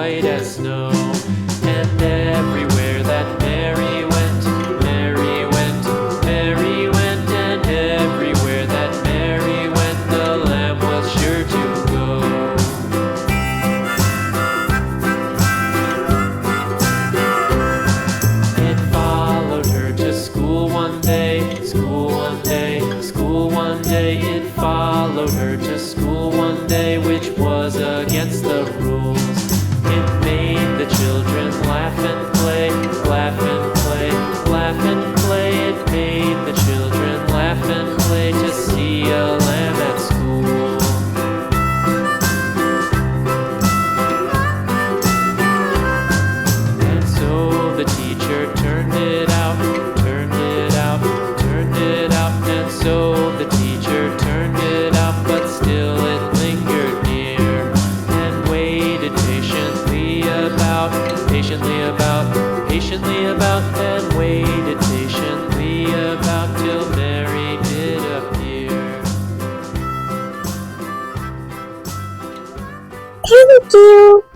white as snow. And everywhere that Mary went, Mary went, Mary went, and everywhere that Mary went, the lamb was sure to go. It followed her to school one day, school one day, school one day. It followed her to school one day, which was against the rules. It made the children laugh and play, laugh and play, laugh and play. It made the children laugh and play to see a lamb at school. And so the teacher turned it out, turned it out, turned it out. And so the teacher turned it out, but still it lingered near and waited patiently about, patiently about, patiently about, and waited patiently about till Mary did appear. Thank you.